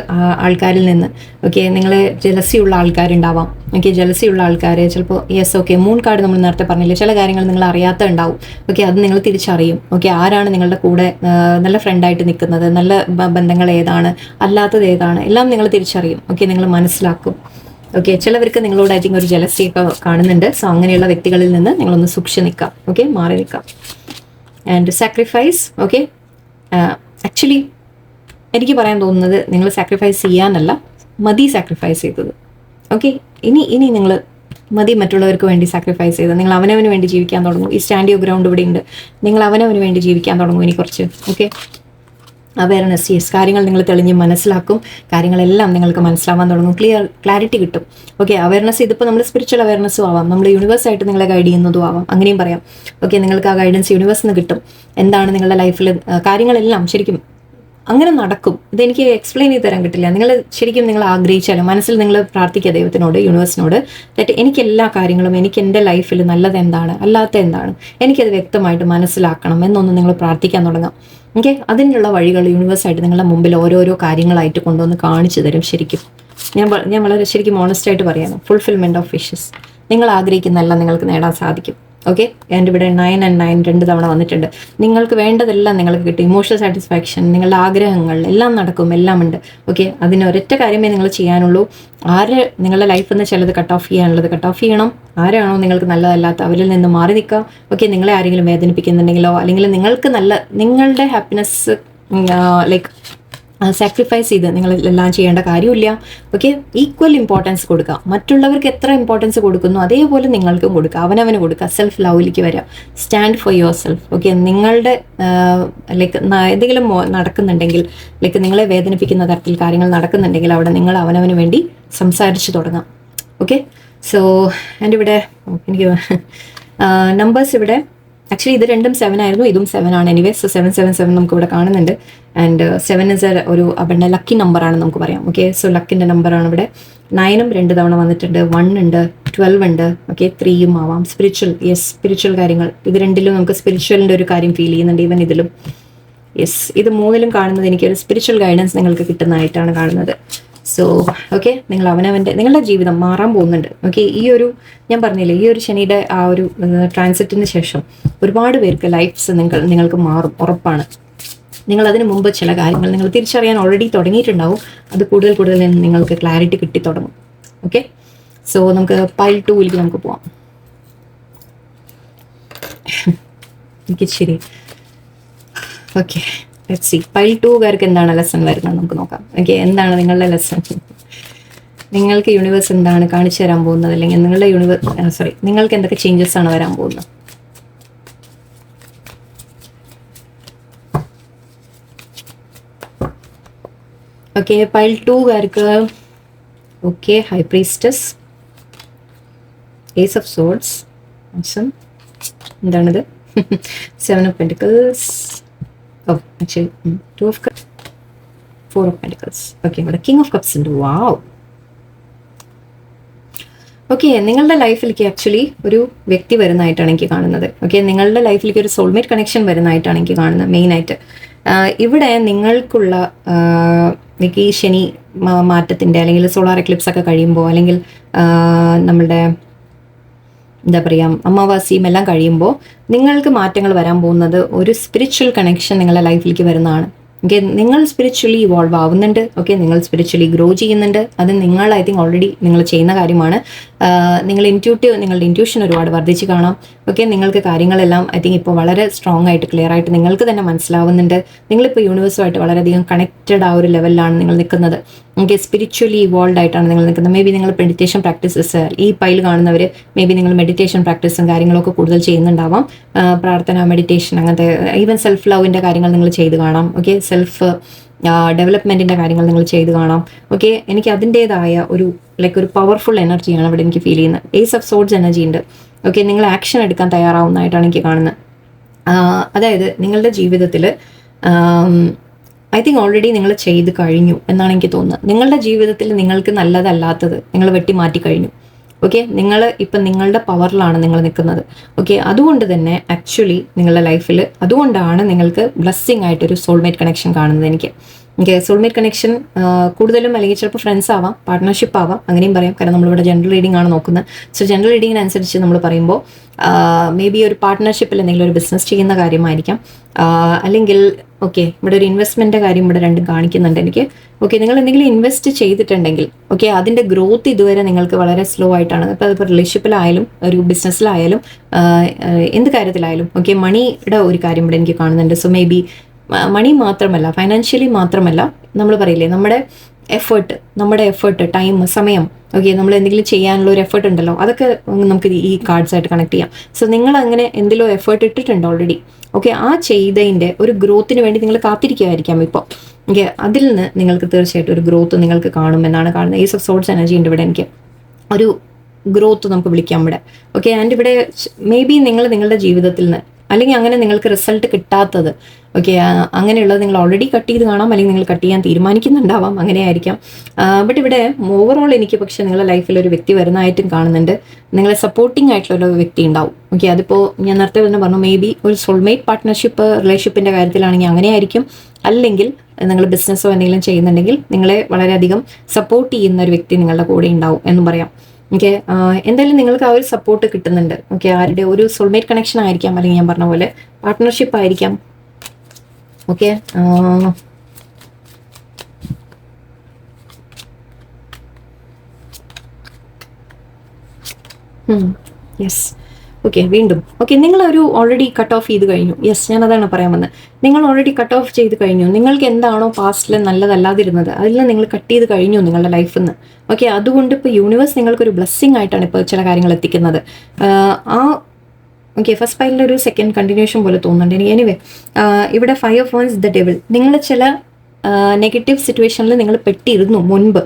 ആൾക്കാരിൽ നിന്ന്, ഓക്കെ, നിങ്ങളെ ജലസിയുള്ള ആൾക്കാരുണ്ടാവാം. ഓക്കെ, ജലസിയുള്ള ആൾക്കാർ ചിലപ്പോൾ യെസ്, ഓക്കെ, മൂൺ കാർഡ് നമ്മൾ നേരത്തെ പറഞ്ഞില്ലേ, ചില കാര്യങ്ങൾ നിങ്ങൾ അറിയാത്ത ഉണ്ടാവും. ഓക്കെ, അത് നിങ്ങൾ തിരിച്ചറിയും. ഓക്കെ, ആരാണ് നിങ്ങളുടെ കൂടെ നല്ല ഫ്രണ്ടായിട്ട് നിൽക്കുന്നത്, നല്ല ബന്ധങ്ങൾ ഏതാണ്, അല്ലാത്തത് ഏതാണ്, എല്ലാം നിങ്ങൾ തിരിച്ചറിയും. ഓക്കെ, നിങ്ങൾ മനസ്സിലാക്കും. ഓക്കെ, ചിലവർക്ക് നിങ്ങളോട് ഐ തിങ്ക് ഒരു ജലസിയൊക്കെ കാണുന്നുണ്ട്. സോ അങ്ങനെയുള്ള വ്യക്തികളിൽ നിന്ന് നിങ്ങളൊന്ന് സൂക്ഷിച്ച് നിൽക്കാം. ഓക്കെ, മാറി നിൽക്കാം. ആൻഡ് സാക്രിഫൈസ്, ഓക്കെ, ആക്ച്വലി എനിക്ക് പറയാൻ തോന്നുന്നത് നിങ്ങൾ സാക്രിഫൈസ് ചെയ്യാനല്ല, മതി സാക്രിഫൈസ് ചെയ്തത്. ഓക്കെ, ഇനി നിങ്ങൾ മതി മറ്റുള്ളവർക്ക് വേണ്ടി സാക്രിഫൈസ് ചെയ്തത്. നിങ്ങൾ അവനവന് വേണ്ടി ജീവിക്കാൻ തുടങ്ങും. ഈ സ്റ്റാൻഡ് യുവർ ഗ്രൗണ്ട് ഇവിടെ ഉണ്ട്. നിങ്ങൾ അവനവന് വേണ്ടി ജീവിക്കാൻ തുടങ്ങും ഇനി കുറച്ച്. ഓക്കെ, അവയർനെസ്, യെസ്, കാര്യങ്ങൾ നിങ്ങൾ തെളിഞ്ഞ് മനസ്സിലാക്കും. കാര്യങ്ങളെല്ലാം നിങ്ങൾക്ക് മനസ്സിലാവാൻ തുടങ്ങും. ക്ലാരിറ്റി കിട്ടും. ഓക്കെ, അവയർനെസ് ഇതിപ്പോൾ നമ്മൾ സ്പിരിച്വൽ അവയർനെസ്സും ആവാം, നമ്മൾ യൂണിവേഴ്സായിട്ട് നിങ്ങളെ ഗൈഡ് ചെയ്യുന്നതും ആവാം, അങ്ങനെയും പറയാം. ഓക്കെ, നിങ്ങൾക്ക് ആ ഗൈഡൻസ് യൂണിവേഴ്സിൽ നിന്ന് കിട്ടും. എന്താണ് നിങ്ങളുടെ ലൈഫിൽ കാര്യങ്ങളെല്ലാം ശരിക്കും അങ്ങനെ നടക്കും. ഇതെനിക്ക് എക്സ്പ്ലെയിൻ ചെയ്ത് തരാൻ കിട്ടില്ല. നിങ്ങൾ ശരിക്കും നിങ്ങൾ ആഗ്രഹിച്ചാലും മനസ്സിൽ നിങ്ങൾ പ്രാർത്ഥിക്കുക ദൈവത്തിനോട്, യൂണിവേഴ്സിനോട്, ദാറ്റ് എനിക്ക് എല്ലാ കാര്യങ്ങളും, എനിക്ക് എൻ്റെ ലൈഫിൽ നല്ലത് എന്താണ്, അല്ലാത്ത എന്താണ്, എനിക്കത് വ്യക്തമായിട്ട് മനസ്സിലാക്കണം എന്നൊന്ന് നിങ്ങൾ പ്രാർത്ഥിക്കാൻ തുടങ്ങാം. ഓക്കെ, അതിനുള്ള വഴികൾ യൂണിവേഴ്സായിട്ട് നിങ്ങളുടെ മുമ്പിൽ ഓരോരോ കാര്യങ്ങളായിട്ട് കൊണ്ടുവന്ന് കാണിച്ചു തരും. ശരിക്കും ഞാൻ വളരെ ശരിക്കും ഓണസ്റ്റായിട്ട് പറയാം, ഫുൾഫിൽമെൻറ്റ് ഓഫ് വിഷസ്, നിങ്ങൾ ആഗ്രഹിക്കുന്നതെല്ലാം നിങ്ങൾക്ക് നേടാൻ സാധിക്കും. ഓക്കെ, എൻ്റെ ഇവിടെ 9 and 9 2 തവണ വന്നിട്ടുണ്ട്. നിങ്ങൾക്ക് വേണ്ടതെല്ലാം നിങ്ങൾക്ക് കിട്ടും. ഇമോഷണൽ സാറ്റിസ്ഫാക്ഷൻ, നിങ്ങളുടെ ആഗ്രഹങ്ങൾ എല്ലാം നടക്കും, എല്ലാം ഉണ്ട്. ഓക്കെ, അതിന് ഒരൊറ്റ കാര്യമേ നിങ്ങൾ ചെയ്യാനുള്ളൂ. നിങ്ങളുടെ ലൈഫിൽ നിന്ന് ചിലത് കട്ട് ഓഫ് ചെയ്യാനുള്ളത് കട്ട് ഓഫ് ചെയ്യണം. ആരാണോ നിങ്ങൾക്ക് നല്ലതല്ലാത്ത അവരിൽ നിന്ന് മാറി നിൽക്കുക. ഓക്കെ, നിങ്ങളെ ആരെങ്കിലും വേദനിപ്പിക്കുന്നുണ്ടെങ്കിലോ അല്ലെങ്കിൽ നിങ്ങൾക്ക് നിങ്ങളുടെ ഹാപ്പിനെസ് ലൈക്ക് സാക്രിഫൈസ് ചെയ്ത് നിങ്ങൾ എല്ലാം ചെയ്യേണ്ട കാര്യമില്ല. ഓക്കെ, ഈക്വൽ ഇമ്പോർട്ടൻസ് കൊടുക്കുക. മറ്റുള്ളവർക്ക് എത്ര ഇമ്പോർട്ടൻസ് കൊടുക്കുന്നു അതേപോലെ നിങ്ങൾക്കും കൊടുക്കുക, അവനവന് കൊടുക്കുക. സെൽഫ് ലവിലേക്ക് വരിക. Stand for your self. Okay, നിങ്ങളുടെ ലൈക്ക് എന്തെങ്കിലും നടക്കുന്നുണ്ടെങ്കിൽ, ലൈക്ക് നിങ്ങളെ വേദനിപ്പിക്കുന്ന തരത്തിൽ കാര്യങ്ങൾ നടക്കുന്നുണ്ടെങ്കിൽ അവിടെ നിങ്ങൾ അവനവന് വേണ്ടി സംസാരിച്ച് തുടങ്ങാം. ഓക്കെ, സോ എൻ്റെ ഇവിടെ എനിക്ക് നമ്പേഴ്സ് ഇവിടെ ആക്ച്വലി ഇത് രണ്ടും 7 ആയിരുന്നു, ഇതും 7 ആണ്. എനിവേ, സോ 777 നമുക്ക് ഇവിടെ കാണുന്നുണ്ട്. ആൻഡ് 7 ഇസ് ഒരു അവരുടെ ലക്കി നമ്പറാണ് നമുക്ക് പറയാം. ഓക്കെ, സോ ലക്കിൻ്റെ നമ്പറാണ് ഇവിടെ. 9ഉം 2 തവണ വന്നിട്ടുണ്ട്. 1 ഉണ്ട്, 12 ഉണ്ട്. ഓക്കെ, 3യും ആവാം. സ്പിരിച്വൽ, യെസ്, സ്പിരിച്വൽ കാര്യങ്ങൾ. ഇത് രണ്ടിലും നമുക്ക് സ്പിരിച്വലിൻ്റെ ഒരു കാര്യം ഫീൽ ചെയ്യുന്നുണ്ട്. ഈവൻ ഇതിലും യെസ്, ഇത് 3ലും കാണുന്നത് എനിക്കൊരു സ്പിരിച്വൽ ഗൈഡൻസ് നിങ്ങൾക്ക് കിട്ടുന്നതായിട്ടാണ് കാണുന്നത്. സോ ഓക്കെ, നിങ്ങൾ നിങ്ങളുടെ ജീവിതം മാറാൻ പോകുന്നുണ്ട്. ഓക്കെ, ഞാൻ പറഞ്ഞില്ലേ, ഈ ഒരു ശനിയുടെ ആ ഒരു ട്രാൻസിറ്റിന് ശേഷം ഒരുപാട് പേർക്ക് ലൈഫ്സ് നിങ്ങൾക്ക് മാറും, ഉറപ്പാണ്. നിങ്ങൾ അതിന് മുമ്പ് ചില കാര്യങ്ങൾ നിങ്ങൾ തിരിച്ചറിയാൻ ഓൾറെഡി തുടങ്ങിയിട്ടുണ്ടാവും. അത് കൂടുതൽ നിങ്ങൾക്ക് ക്ലാരിറ്റി കിട്ടി തുടങ്ങും. ഓക്കെ, സോ നമുക്ക് പൈൽ 2ലേക്ക് നമുക്ക് പോവാം. എനിക്ക് ശരി, ഓക്കെ, ലെറ്റ്സ് സീ പൈൽ 2കാർക്ക് എന്താണ് ലെസൺ വരുന്നത് നമുക്ക് നോക്കാം. ഓക്കെ, എന്താണ് നിങ്ങളുടെ ലെസൺ? നിങ്ങൾക്ക് യൂണിവേഴ്സ് എന്താണ് കാണിച്ചു തരാൻ പോകുന്നത്, അല്ലെങ്കിൽ നിങ്ങളുടെ നിങ്ങൾക്ക് എന്തൊക്കെ ചേഞ്ചസ് ആണ് വരാൻ പോകുന്നത്? ഓക്കെ, പൈൽ 2കാർക്ക് okay, high priestess, ace of swords, എന്താണിത്? 7 of Pentacles, actually 2 of Cups, 4 of Pentacles. Okay, ഇവിടെ King of Cups ഉണ്ട്. വാവ്. ഓക്കെ, നിങ്ങളുടെ ലൈഫിലേക്ക് ആക്ച്വലി ഒരു വ്യക്തി വരുന്നതായിട്ടാണ് എനിക്ക് കാണുന്നത്. ഓക്കെ, നിങ്ങളുടെ ലൈഫിലേക്ക് ഒരു സോൾമേറ്റ് കണക്ഷൻ വരുന്നതായിട്ടാണ് എനിക്ക് കാണുന്നത് മെയിനായിട്ട്. ഇവിടെ നിങ്ങൾക്കുള്ള ഈ ശനി മാറ്റത്തിൻ്റെ അല്ലെങ്കിൽ സോളാർ എക്ലിപ്സ് ഒക്കെ കഴിയുമ്പോൾ, അല്ലെങ്കിൽ നമ്മളുടെ എന്താ പറയുക അമാവാസിയും എല്ലാം കഴിയുമ്പോൾ നിങ്ങൾക്ക് മാറ്റങ്ങൾ വരാൻ പോകുന്നത് ഒരു സ്പിരിച്വൽ കണക്ഷൻ നിങ്ങളുടെ ലൈഫിലേക്ക് വരുന്നതാണ്. ഓക്കെ, നിങ്ങൾ സ്പിരിച്വലി ഇവോൾവ് ആവുന്നുണ്ട്. ഓക്കെ, നിങ്ങൾ സ്പിരിച്വലി ഗ്രോ ചെയ്യുന്നുണ്ട്. അത് നിങ്ങൾ ഐ തിങ്ക് ഓൾറെഡി നിങ്ങൾ ചെയ്യുന്ന കാര്യമാണ്. നിങ്ങളുടെ ഇൻറ്റ്യൂഷൻ ഒരുപാട് വർദ്ധിച്ച് കാണാം. ഓക്കെ, നിങ്ങൾക്ക് കാര്യങ്ങളെല്ലാം ഐ തിങ്ക് ഇപ്പോൾ വളരെ സ്ട്രോങ് ആയിട്ട് ക്ലിയർ ആയിട്ട് നിങ്ങൾക്ക് തന്നെ മനസ്സിലാവുന്നുണ്ട്. നിങ്ങളിപ്പോൾ യൂണിവേഴ്സുമായിട്ട് വളരെയധികം കണക്റ്റഡ് ആ ഒരു ലെവലിലാണ് നിങ്ങൾ നിൽക്കുന്നത്. ഓക്കെ, സ്പിരിച്വലി ഇവോൾവ് ആയിട്ടാണ് നിങ്ങൾ നിൽക്കുന്നത്. മേ ബി നിങ്ങൾ മെഡിറ്റേഷൻ പ്രാക്ടീസസ്, ഈ പൈൽ കാണുന്നവർ മേ ബി നിങ്ങൾ മെഡിറ്റേഷൻ പ്രാക്ടീസും കാര്യങ്ങളൊക്കെ കൂടുതൽ ചെയ്യുന്നുണ്ടാവാം. പ്രാർത്ഥന, മെഡിറ്റേഷൻ, അങ്ങനത്തെ ഈവൻ സെൽഫ് ലവിൻ്റെ കാര്യങ്ങൾ നിങ്ങൾ ചെയ്ത് കാണാം. ഓക്കെ, സെൽഫ് ഡെവലപ്മെൻറ്റിൻ്റെ കാര്യങ്ങൾ നിങ്ങൾ ചെയ്ത് കാണാം. ഓക്കെ, എനിക്ക് അതിൻ്റേതായ ഒരു ഒരു പവർഫുൾ എനർജിയാണ് അവിടെ എനിക്ക് ഫീൽ ചെയ്യുന്നത്. ഏസ് ഓഫ് സോഡ്സ് എനർജി ഉണ്ട്. ഓക്കെ, നിങ്ങൾ ആക്ഷൻ എടുക്കാൻ തയ്യാറാവുന്നതായിട്ടാണ് എനിക്ക് കാണുന്നത്. അതായത് നിങ്ങളുടെ ജീവിതത്തിൽ ഐ തിങ്ക് ഓൾറെഡി നിങ്ങൾ ചെയ്ത് കഴിഞ്ഞു എന്നാണ് എനിക്ക് തോന്നുന്നത്. നിങ്ങളുടെ ജീവിതത്തിൽ നിങ്ങൾക്ക് നല്ലതല്ലാത്തത് നിങ്ങൾ വെട്ടിമാറ്റി കഴിഞ്ഞു. ഓക്കെ, നിങ്ങൾ ഇപ്പം നിങ്ങളുടെ പവറിലാണ് നിങ്ങൾ നിൽക്കുന്നത്. ഓക്കെ, അതുകൊണ്ട് തന്നെ ആക്ച്വലി നിങ്ങളുടെ ലൈഫിൽ അതുകൊണ്ടാണ് നിങ്ങൾക്ക് ബ്ലെസ്സിങ് ആയിട്ടൊരു സോൾമേറ്റ് കണക്ഷൻ കാണുന്നത് എനിക്ക്. ഓക്കെ, സോൾമേറ്റ് കണക്ഷൻ കൂടുതലും അല്ലെങ്കിൽ ചിലപ്പോൾ ഫ്രണ്ട്സ് ആവാം, പാർട്ട്ണർഷിപ്പ് ആവാം, അങ്ങനെയും പറയാം. കാരണം നമ്മളിവിടെ ജനറൽ റീഡിംഗ് ആണ് നോക്കുന്നത്. സോ ജനറൽ റീഡിങ്ങിനനുസരിച്ച് നമ്മൾ പറയുമ്പോൾ മേ ബി ഒരു പാർട്ട്ണർഷിപ്പിൽ എന്തെങ്കിലും ഒരു ബിസിനസ് ചെയ്യുന്ന കാര്യമായിരിക്കാം, അല്ലെങ്കിൽ ഓക്കെ ഇവിടെ ഒരു ഇൻവെസ്റ്റ്മെൻറ്റിൻ്റെ കാര്യം ഇവിടെ രണ്ടും കാണിക്കുന്നുണ്ട് എനിക്ക്. ഓക്കെ, നിങ്ങൾ എന്തെങ്കിലും ഇൻവെസ്റ്റ് ചെയ്തിട്ടുണ്ടെങ്കിൽ ഓക്കെ അതിൻ്റെ ഗ്രോത്ത് ഇതുവരെ നിങ്ങൾക്ക് വളരെ സ്ലോ ആയിട്ടാണ്. അപ്പോൾ അതിപ്പോൾ റിലേഷൻഷിപ്പിലായാലും ഒരു ബിസിനസ്സിലായാലും എന്ത് കാര്യത്തിലായാലും ഓക്കെ മണിയുടെ ഒരു കാര്യം ഇവിടെ എനിക്ക് കാണുന്നുണ്ട്. സോ മേ ബി മണി മാത്രമല്ല, ഫൈനാൻഷ്യലി മാത്രമല്ല, നമ്മൾ പറയില്ലേ നമ്മുടെ എഫേർട്ട്, ടൈം, സമയം, ഓക്കെ നമ്മൾ എന്തെങ്കിലും ചെയ്യാനുള്ള ഒരു എഫേർട്ട് ഉണ്ടല്ലോ, അതൊക്കെ നമുക്ക് ഈ കാർഡ്സ് ആയിട്ട് കണക്ട് ചെയ്യാം. സോ നിങ്ങൾ അങ്ങനെ എന്തെങ്കിലും എഫേർട്ട് ഇട്ടിട്ടുണ്ട് ഓൾറെഡി. ഓക്കെ, ആ ചെയ്തതിൻ്റെ ഒരു ഗ്രോത്തിന് വേണ്ടി നിങ്ങൾ കാത്തിരിക്കുമായിരിക്കാം ഇപ്പോൾ. ഓക്കെ, അതിൽ നിന്ന് നിങ്ങൾക്ക് തീർച്ചയായിട്ടും ഒരു ഗ്രോത്ത് നിങ്ങൾക്ക് കാണുമെന്നാണ് കാണുന്നത്. ഏസ് ഓഫ് സോഡ്സ് എനർജി ഉണ്ട് ഇവിടെ എനിക്ക്. ഒരു ഗ്രോത്ത് നമുക്ക് വിളിക്കാം ഇവിടെ. ഓക്കെ, ആൻഡ് ഇവിടെ മേ ബി നിങ്ങളുടെ ജീവിതത്തിൽ നിന്ന് അല്ലെങ്കിൽ അങ്ങനെ നിങ്ങൾക്ക് റിസൾട്ട് കിട്ടാത്തത് ഓക്കെ അങ്ങനെയുള്ളത് നിങ്ങൾ ഓൾറെഡി കട്ട് ചെയ്ത് കാണാം, അല്ലെങ്കിൽ നിങ്ങൾ കട്ട് ചെയ്യാൻ തീരുമാനിക്കുന്നുണ്ടാവാം, അങ്ങനെയായിരിക്കാം. ബട്ട് ഇവിടെ ഓവറോൾ എനിക്ക് പക്ഷേ നിങ്ങളുടെ ലൈഫിൽ ഒരു വ്യക്തി വരുന്നതായിട്ടും കാണുന്നുണ്ട്. നിങ്ങളെ സപ്പോർട്ടിംഗ് ആയിട്ടുള്ള ഒരു വ്യക്തി ഉണ്ടാവും. ഓക്കെ, അതിപ്പോൾ ഞാൻ നേരത്തെ തന്നെ പറഞ്ഞു, മേ ബി ഒരു സോൾമേറ്റ് പാർട്ട്ണർഷിപ്പ് റിലേഷൻഷിപ്പിൻ്റെ കാര്യത്തിലാണെങ്കിൽ അങ്ങനെയായിരിക്കും. അല്ലെങ്കിൽ നിങ്ങൾ ബിസിനസ്സോ എന്തെങ്കിലും ചെയ്യുന്നുണ്ടെങ്കിൽ നിങ്ങളെ വളരെയധികം സപ്പോർട്ട് ചെയ്യുന്ന ഒരു വ്യക്തി നിങ്ങളുടെ കൂടെ ഉണ്ടാവും എന്നും പറയാം. ഓക്കെ, എന്തായാലും നിങ്ങൾക്ക് ആ ഒരു സപ്പോർട്ട് കിട്ടുന്നുണ്ട്. ഓക്കെ, ആരുടെ ഒരു സോൾമേറ്റ് കണക്ഷൻ ആയിരിക്കാം, അല്ലെങ്കിൽ ഞാൻ പറഞ്ഞ പോലെ പാർട്ട്ണർഷിപ്പ് ആയിരിക്കാം. Okay, yes. ഓക്കെ, വീണ്ടും ഓക്കെ നിങ്ങളൊരു ഓൾറെഡി കട്ട് ഓഫ് ചെയ്ത് കഴിഞ്ഞു. യെസ്, ഞാൻ അതാണ് പറയാൻ വന്നത്. നിങ്ങൾ ഓൾറെഡി കട്ട് ഓഫ് ചെയ്ത് കഴിഞ്ഞു. നിങ്ങൾക്ക് എന്താണോ പാസ്റ്റിൽ നല്ലതല്ലാതിരുന്നത് അതിൽ നിന്ന് നിങ്ങൾ കട്ട് ചെയ്ത് കഴിഞ്ഞു നിങ്ങളുടെ ലൈഫിൽ നിന്ന്. ഓക്കെ, അതുകൊണ്ട് ഇപ്പോൾ യൂണിവേഴ്സ് നിങ്ങൾക്കൊരു ബ്ലെസ്സിങ് ആയിട്ടാണ് ഇപ്പോൾ ചില കാര്യങ്ങൾ എത്തിക്കുന്നത്. ഓക്കെ, ഫസ്റ്റ് പൈലിൻ്റെ ഒരു സെക്കൻഡ് കണ്ടിന്യൂഷൻ പോലെ തോന്നുന്നുണ്ട് എനിക്ക്. എനിവേ, ഇവിടെ 5 of Wands, ദ ഡെവിൾ. നിങ്ങൾ ചില നെഗറ്റീവ് സിറ്റുവേഷനിൽ നിങ്ങൾ പെട്ടിരുന്നു മുൻപ്.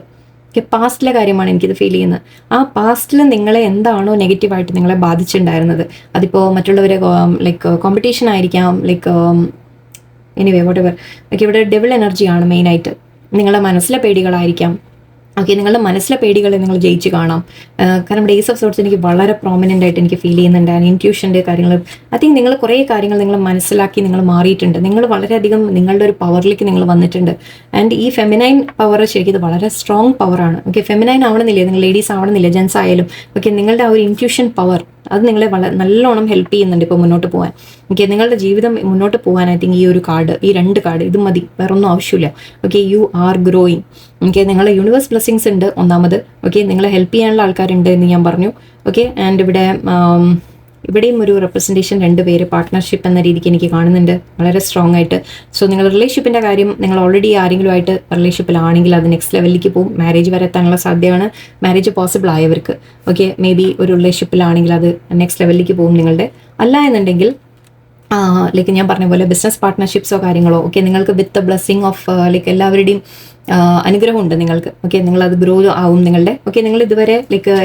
ഓക്കെ, പാസ്റ്റിലെ കാര്യമാണ് എനിക്കിത് ഫീൽ ചെയ്യുന്നത്. ആ പാസ്റ്റിൽ നിങ്ങളെ എന്താണോ നെഗറ്റീവായിട്ട് നിങ്ങളെ ബാധിച്ചിട്ടുണ്ടായിരുന്നത്, അതിപ്പോൾ മറ്റുള്ളവരെ കോമ്പറ്റീഷൻ ആയിരിക്കാം, എനിവേ വാട്ട് എവർ. ഓക്കെ, ഇവിടെ ഡെവിൾ എനർജിയാണ് മെയിനായിട്ട്. നിങ്ങളുടെ മനസ്സിലെ പേടികളായിരിക്കാം. ഓക്കെ, നിങ്ങളുടെ മനസ്സിലെ പേടികളെ നിങ്ങൾ ജയിച്ച് കാണാം. കാരണം ഡേയ്സ് ഓഫ് സോർട്സ് എനിക്ക് വളരെ പ്രോമിനൻ്റ് ആയിട്ട് എനിക്ക് ഫീൽ ചെയ്യുന്നുണ്ട്. ഇൻറ്റ്യൂഷൻ്റെ കാര്യങ്ങൾ ഐ തിങ്ക് നിങ്ങൾ കുറേ കാര്യങ്ങൾ നിങ്ങൾ മനസ്സിലാക്കി നിങ്ങൾ മാറിയിട്ടുണ്ട്. നിങ്ങൾ വളരെയധികം നിങ്ങളുടെ ഒരു പവറിലേക്ക് നിങ്ങൾ വന്നിട്ടുണ്ട്. ആൻഡ് ഈ ഫെമിനൈൻ പവർ ശരിക്കും ഇത് വളരെ സ്ട്രോങ് പവറാണ്. ഓക്കെ, ഫെമിനൈൻ ആവണമെന്നില്ല, നിങ്ങൾ ലേഡീസ് ആവണമെന്നില്ല, ജെൻസ് ആയാലും. ഓക്കെ, നിങ്ങളുടെ ആ ഒരു ഇൻറ്റ്യൂഷൻ പവർ അത് നിങ്ങളെ നല്ലോണം ഹെൽപ്പ് ചെയ്യുന്നുണ്ട് ഇപ്പോൾ മുന്നോട്ട് പോകാൻ. ഓക്കെ, നിങ്ങളുടെ ജീവിതം മുന്നോട്ട് പോകാൻ ഐ തിങ്ക് ഈ ഒരു കാർഡ്, ഈ 2 കാർഡ് ഇത് മതി, വേറൊന്നും ആവശ്യമില്ല. Okay, you are growing. Okay, നിങ്ങളുടെ യൂണിവേഴ്സ് ബ്ലെസ്സിങ്സ് ഉണ്ട് ഒന്നാമത്. ഓക്കെ, നിങ്ങളെ ഹെൽപ്പ് ചെയ്യാനുള്ള ആൾക്കാരുണ്ട് എന്ന് ഞാൻ പറഞ്ഞു. ഓക്കെ, ആൻഡ് ഇവിടെയും ഒരു റെപ്രസെൻറ്റേഷൻ 2 പേര് പാർട്ട്ണർഷിപ്പ് എന്ന രീതിക്ക് എനിക്ക് കാണുന്നുണ്ട് വളരെ സ്ട്രോങ് ആയിട്ട്. സോ നിങ്ങൾ റിലേഷൻഷിപ്പിൻ്റെ കാര്യം നിങ്ങൾ ഓൾറെഡി ആരെങ്കിലും ആയിട്ട് റിലേഷൻഷിപ്പിലാണെങ്കിൽ അത് നെക്സ്റ്റ് ലെവലിലേക്ക് പോകും. മാരേജ് വരെ എത്താനുള്ള സാധ്യതയാണ്, മാരേജ് പോസിബിൾ ആയവർക്ക്. ഓക്കെ, മേ ബി ഒരു റിലേഷൻഷിപ്പിലാണെങ്കിൽ അത് നെക്സ്റ്റ് ലെവലിലേക്ക് പോകും നിങ്ങളുടെ. അല്ല എന്നുണ്ടെങ്കിൽ ഞാൻ പറഞ്ഞ പോലെ ബിസിനസ് പാർട്ട്ണർഷിപ്സോ കാര്യങ്ങളോ ഓക്കെ നിങ്ങൾക്ക് വിത്ത് ദ ബ്ലെസ്സിങ് ഓഫ് എല്ലാവരുടെയും അനുഗ്രഹമുണ്ട് നിങ്ങൾക്ക്. ഓക്കെ, നിങ്ങളത് ഗ്രോ ആവും നിങ്ങളുടെ. ഓക്കെ, നിങ്ങൾ ഇതുവരെ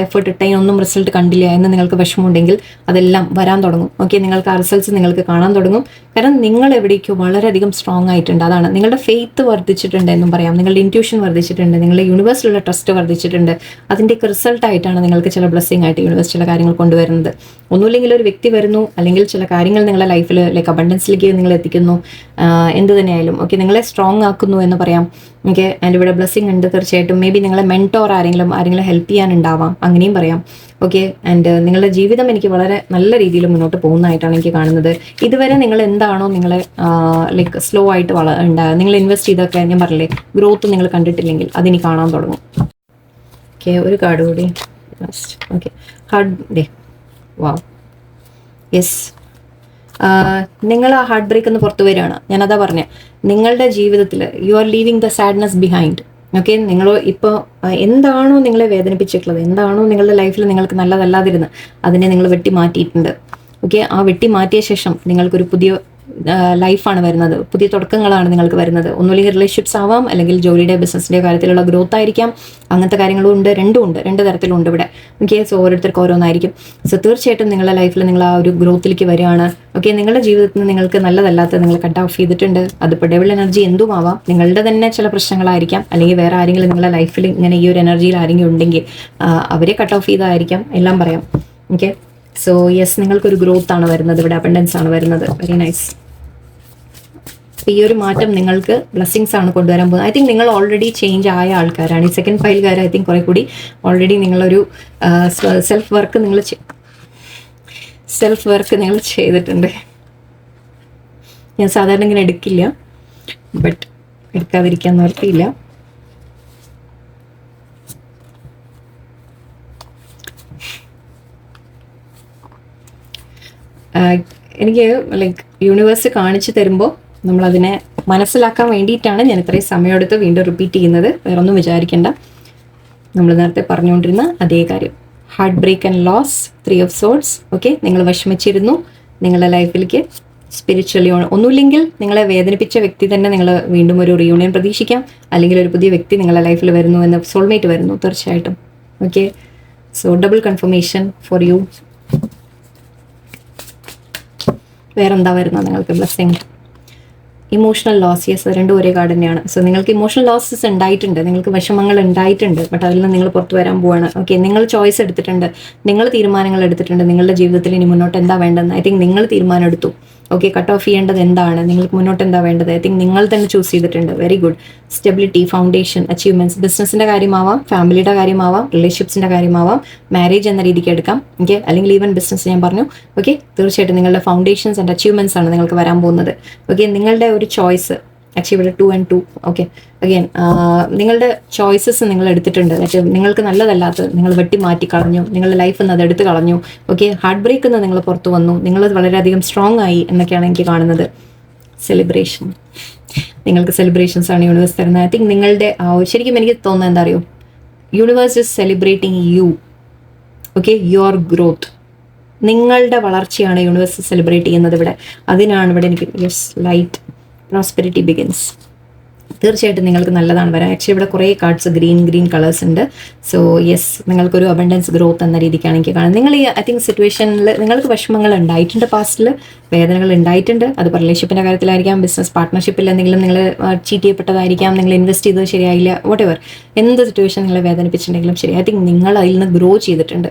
എഫേർട്ട് ഇട്ടതിനൊന്നും റിസൾട്ട് കണ്ടില്ല എന്ന് നിങ്ങൾക്ക് വിഷമമുണ്ടെങ്കിൽ അതെല്ലാം വരാൻ തുടങ്ങും. ഓക്കെ, നിങ്ങൾക്ക് ആ റിസൾട്ട്സ് നിങ്ങൾക്ക് കാണാൻ തുടങ്ങും. കാരണം നിങ്ങൾ എവിടേക്കോ വളരെയധികം സ്ട്രോങ് ആയിട്ടുണ്ട്. അതാണ് നിങ്ങളുടെ ഫെയ്ത്ത് വർദ്ധിച്ചിട്ടുണ്ട് എന്നും പറയാം, നിങ്ങളുടെ ഇൻറ്റ്യൂഷൻ വർദ്ധിച്ചിട്ടുണ്ട്, നിങ്ങളുടെ യൂണിവേഴ്സിലുള്ള ട്രസ്റ്റ് വർദ്ധിച്ചിട്ടുണ്ട്. അതിൻ്റെയൊക്കെ റിസൾട്ടായിട്ടാണ് നിങ്ങൾക്ക് ചില ബ്ലെസ്സിങ് ആയിട്ട് യൂണിവേഴ്സ് ചില കാര്യങ്ങൾ കൊണ്ടുവരുന്നത്. ഒന്നുമില്ലെങ്കിൽ ഒരു വ്യക്തി വരുന്നു, അല്ലെങ്കിൽ ചില കാര്യങ്ങൾ നിങ്ങളുടെ ലൈഫിൽ അബണ്ടൻസിലേക്ക് നിങ്ങൾ എത്തിക്കുന്നു, എന്ത് തന്നെയായാലും. ഓക്കെ, നിങ്ങളെ സ്ട്രോങ് ആക്കുന്നു എന്ന് പറയാം. ഓക്കെ. ആൻഡ് ഇവിടെ ബ്ലെസ്സിങ് ഉണ്ട് തീർച്ചയായിട്ടും. മേ ബി നിങ്ങളെ മെൻറ്റോർ ആരെങ്കിലും ഹെൽപ്പ് ചെയ്യാനുണ്ടാവാം, അങ്ങനെയും പറയാം. ഓക്കെ. ആൻഡ് നിങ്ങളുടെ ജീവിതം എനിക്ക് വളരെ നല്ല രീതിയിൽ മുന്നോട്ട് പോകുന്നതായിട്ടാണ് എനിക്ക് കാണുന്നത്. ഇതുവരെ നിങ്ങൾ എന്താണോ നിങ്ങളെ ലൈക്ക് സ്ലോ ആയിട്ട് നിങ്ങൾ ഇൻവെസ്റ്റ് ചെയ്തൊക്കെ ഞാൻ പറഞ്ഞില്ലേ ഗ്രോത്ത് നിങ്ങൾ കണ്ടിട്ടില്ലെങ്കിൽ അതിനി കാണാൻ തുടങ്ങും. ഓക്കെ. ഒരു കാർഡ് കൂടി last. Okay. Hard day. Wow. Yes. നിങ്ങൾ ആ ഹാർട്ട് ബ്രേക്ക് എന്ന് പുറത്തു വരികയാണ്. ഞാനതാ പറഞ്ഞ നിങ്ങളുടെ ജീവിതത്തിൽ you are living the sadness behind. Okay. നിങ്ങൾ ഇപ്പോൾ എന്താണോ നിങ്ങളെ വേദനിപ്പിച്ചിട്ടുള്ളത്, എന്താണോ നിങ്ങളുടെ ലൈഫിൽ നിങ്ങൾക്ക് നല്ലതല്ലാതിരുന്നത്, അതിനെ നിങ്ങൾ വെട്ടി മാറ്റിയിട്ടുണ്ട്. ഓക്കെ. ആ വെട്ടി മാറ്റിയ ശേഷം നിങ്ങൾക്കൊരു പുതിയ ലൈഫാണ് വരുന്നത്, പുതിയ തുടക്കങ്ങളാണ് നിങ്ങൾക്ക് വരുന്നത്. ഒന്നുമില്ലെങ്കിൽ റിലേഷൻഷിപ്സ് ആവാം, അല്ലെങ്കിൽ ജോലിയുടെ ബിസിനസ്സിൻ്റെ കാര്യത്തിലുള്ള ഗ്രോത്ത് ആയിരിക്കാം. അങ്ങനത്തെ കാര്യങ്ങളും ഉണ്ട്, രണ്ട് തരത്തിലുണ്ട് ഇവിടെ. ഓക്കെ. സോ ഓരോരുത്തർക്ക് ഓരോന്നായിരിക്കും. സോ തീർച്ചയായിട്ടും നിങ്ങളുടെ ലൈഫിൽ നിങ്ങൾ ആ ഒരു ഗ്രോത്തിലേക്ക് വരികയാണ്. ഓക്കെ. നിങ്ങളുടെ ജീവിതത്തിൽ നിങ്ങൾക്ക് നല്ലതല്ലാത്ത നിങ്ങൾ കട്ട് ഓഫ് ചെയ്തിട്ടുണ്ട്. അതിപ്പോൾ ഡബിൾ എനർജി എന്തുമാവാം, നിങ്ങളുടെ തന്നെ ചില പ്രശ്നങ്ങളായിരിക്കാം, അല്ലെങ്കിൽ വേറെ ആരെങ്കിലും നിങ്ങളുടെ ലൈഫിൽ ഇങ്ങനെ ഈ ഒരു എനർജിയിൽ ആരെങ്കിലും ഉണ്ടെങ്കിൽ അവരെ കട്ട് ഓഫ് ചെയ്തായിരിക്കാം, എല്ലാം പറയാം. ഓക്കെ. സോ യെസ്, നിങ്ങൾക്കൊരു ഗ്രോത്ത് ആണ് വരുന്നത് ഇവിടെ, അബണ്ടൻസ് ആണ് വരുന്നത്. Very nice. ഈ ഒരു മാറ്റം നിങ്ങൾക്ക് ബ്ലെസ്സിങ്സ് ആണ് കൊണ്ടുവരാൻ പോകുന്നത്. ഐ തിങ്ക് നിങ്ങൾ ഓൾറെഡി ചേഞ്ച് ആയ ആൾക്കാരാണ്. ഈ സെക്കൻഡ് ഫയൽക്കാർ ഐ തിങ്ക് കുറെ കൂടി ഓൾറെഡി നിങ്ങളൊരു സെൽഫ് വർക്ക് നിങ്ങൾ ചെയ്തിട്ടുണ്ട്. ഞാൻ സാധാരണ ഇങ്ങനെ എടുക്കില്ല, ബട്ട് എടുക്കാതിരിക്കാൻ നിർത്തിയില്ല. എനിക്ക് ലൈക്ക് യൂണിവേഴ്സ് കാണിച്ചു തരുമ്പോൾ നമ്മളതിനെ മനസ്സിലാക്കാൻ വേണ്ടിയിട്ടാണ് ഞാൻ ഇത്രയും സമയമെടുത്ത് വീണ്ടും റിപ്പീറ്റ് ചെയ്യുന്നത്. വേറെ ഒന്നും വിചാരിക്കേണ്ട. നമ്മൾ നേരത്തെ പറഞ്ഞുകൊണ്ടിരുന്ന അതേ കാര്യം. Heart break and loss, 3 of Swords. Okay. നിങ്ങൾ വിഷമിച്ചിരുന്നു, നിങ്ങളുടെ ലൈഫിലേക്ക് സ്പിരിച്വലി ഒന്നുമില്ലെങ്കിൽ നിങ്ങളെ വേദനിപ്പിച്ച വ്യക്തി തന്നെ നിങ്ങൾ വീണ്ടും ഒരു റീയൂണിയൻ പ്രതീക്ഷിക്കാം, അല്ലെങ്കിൽ ഒരു പുതിയ വ്യക്തി നിങ്ങളുടെ ലൈഫിൽ വരുന്നു, എന്ന് സോൾമേറ്റ് വരുന്നു തീർച്ചയായിട്ടും. Okay. So double confirmation for you. വേറെന്താ വരുന്നത് നിങ്ങൾക്ക്? Blessing, emotional loss. യെസ്, രണ്ടും ഒരേ കാർഡ് തന്നെയാണ്. സോ നിങ്ങൾക്ക് ഇമോഷണൽ ലോസസ് ഉണ്ടായിട്ടുണ്ട്, നിങ്ങൾക്ക് വിഷമങ്ങൾ ഉണ്ടായിട്ടുണ്ട്, ബട്ട് അതിൽ നിന്ന് നിങ്ങൾ പുറത്തു വരാൻ പോവാണ്. ഓക്കെ. നിങ്ങൾ ചോയ്സ് എടുത്തിട്ടുണ്ട്, നിങ്ങൾ തീരുമാനങ്ങൾ എടുത്തിട്ടുണ്ട്. നിങ്ങളുടെ ജീവിതത്തിൽ ഇനി മുന്നോട്ട് എന്താ വേണ്ടതെന്ന് ഐ തിങ്ക് നിങ്ങൾ തീരുമാനം എടുത്തു. ഓക്കെ. കട്ട് ഓഫ് ചെയ്യേണ്ടത് എന്താണ്, നിങ്ങൾക്ക് മുന്നോട്ട് എന്താ വേണ്ടത്, ഐ തിങ്ക് നിങ്ങൾ തന്നെ ചൂസ് ചെയ്തിട്ടുണ്ട്. Very good. Stability, foundation, achievements, ബിസിനസിന്റെ കാര്യമാവാം, ഫാമിലിയുടെ കാര്യമാവാം, റിലേഷൻഷിപ്സിന്റെ കാര്യമാവാം, മാരേജ് എന്ന രീതിക്ക് എടുക്കാം. ഓക്കെ. അല്ലെങ്കിൽ ഈവൻ ബിസിനസ് ഞാൻ പറഞ്ഞു. ഓക്കെ. തീർച്ചയായിട്ടും നിങ്ങളുടെ ഫൗണ്ടേഷൻസ് ആൻഡ് അച്ചീവ്മെന്റ്സ് ആണ് നിങ്ങൾക്ക് വരാൻ പോകുന്നത്. ഓക്കെ. നിങ്ങളുടെ ഒരു ചോയ്സ് ആക്ച്വലി ഇവിടെ 2 and 2. ഓക്കെ. അഗെയിൻ നിങ്ങളുടെ ചോയ്സസ് നിങ്ങൾ എടുത്തിട്ടുണ്ട്. നിങ്ങൾക്ക് നല്ലതല്ലാത്തത് നിങ്ങൾ വെട്ടി മാറ്റി കളഞ്ഞു, നിങ്ങളുടെ ലൈഫിൽ നിന്ന് അത് എടുത്ത് കളഞ്ഞു. ഓക്കെ. ഹാർട്ട് ബ്രേക്കിൽ നിന്ന് നിങ്ങൾ പുറത്തു വന്നു, നിങ്ങൾ വളരെയധികം സ്ട്രോങ് ആയി എന്നൊക്കെയാണ് എനിക്ക് കാണുന്നത്. സെലിബ്രേഷൻ, നിങ്ങൾക്ക് സെലിബ്രേഷൻസ് ആണ് യൂണിവേഴ്സ് തരുന്നത്. ഐ തിങ്ക് നിങ്ങളുടെ ശരിക്കും എനിക്ക് തോന്നുന്നത് എന്താ അറിയോ, universe is celebrating you. Okay. Your growth, നിങ്ങളുടെ വളർച്ചയാണ് യൂണിവേഴ്സ് സെലിബ്രേറ്റ് ചെയ്യുന്നത് ഇവിടെ. അതിനാണ് ഇവിടെ എനിക്ക് യെസ് ലൈറ്റ്, പ്രോസ്പെരിറ്റി ബിഗിൻസ്. തീർച്ചയായിട്ടും നിങ്ങൾക്ക് നല്ലതാണ് വരാൻ. ആക്ച്വലി ഇവിടെ കുറേ കാർഡ്സ് ഗ്രീൻ കളേഴ്സ് ഉണ്ട്. സോ യെസ്, നിങ്ങൾക്കൊരു അബണ്ടൻസ് ഗ്രോത്ത് എന്ന രീതിക്കാണ് എനിക്ക് കാണുന്നത്. നിങ്ങൾ ഈ ഐ തിങ്ക് സിറ്റുവേഷനിൽ നിങ്ങൾക്ക് വിഷമങ്ങൾ ഉണ്ടായിട്ടുണ്ട്, പാസ്റ്റിൽ വേദനകൾ ഉണ്ടായിട്ടുണ്ട്. അത് റിലേഷൻഷിപ്പിൻ്റെ കാര്യത്തിലായിരിക്കാം, ബിസിനസ് പാർട്ട്ണർഷിപ്പിൽ എന്തെങ്കിലും നിങ്ങൾ ചീറ്റ് ചെയ്യപ്പെട്ടതായിരിക്കാം, നിങ്ങൾ ഇൻവെസ്റ്റ് ചെയ്തത് ശരിയായില്ല, വോട്ടെവർ എന്ത് സിറ്റുവേഷൻ നിങ്ങളെ വേദനിപ്പിച്ചിട്ടുണ്ടെങ്കിലും ശരി, ഐ തിങ്ക് നിങ്ങൾ അതിൽ നിന്ന് ഗ്രോ ചെയ്തിട്ടുണ്ട്.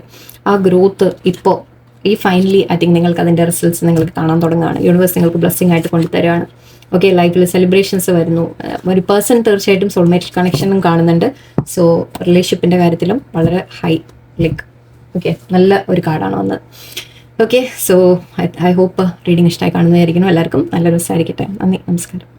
ആ ഗ്രോത്ത് ഇപ്പോൾ ഈ ഫൈനലി ഐ തിങ്ക് നിങ്ങൾക്ക് അതിൻ്റെ റിസൾട്ട്സ് നിങ്ങൾക്ക് കാണാൻ തുടങ്ങുകയാണ്. യൂണിവേഴ്സ് നിങ്ങൾക്ക് ബ്ലെസ്സിങ് ആയിട്ട് കൊണ്ടുതരികയാണ്. ഓക്കെ. ലൈഫിൽ സെലിബ്രേഷൻസ് വരുന്നു. ഒരു പേഴ്സൺ തീർച്ചയായിട്ടും സോൾമേറ്റ് കണക്ഷനും കാണുന്നുണ്ട്. സോ റിലേഷൻഷിപ്പിൻ്റെ കാര്യത്തിലും വളരെ ഹൈ ലൈക്ക് ഓക്കെ നല്ല ഒരു കാർഡാണ് വന്നത്. Okay. So I hope reading ഇഷ്ടമായി കാണുന്നതായിരിക്കണം. എല്ലാവർക്കും നല്ലൊരു ദിവസമായിരിക്കട്ടെ. നന്ദി, നമസ്കാരം.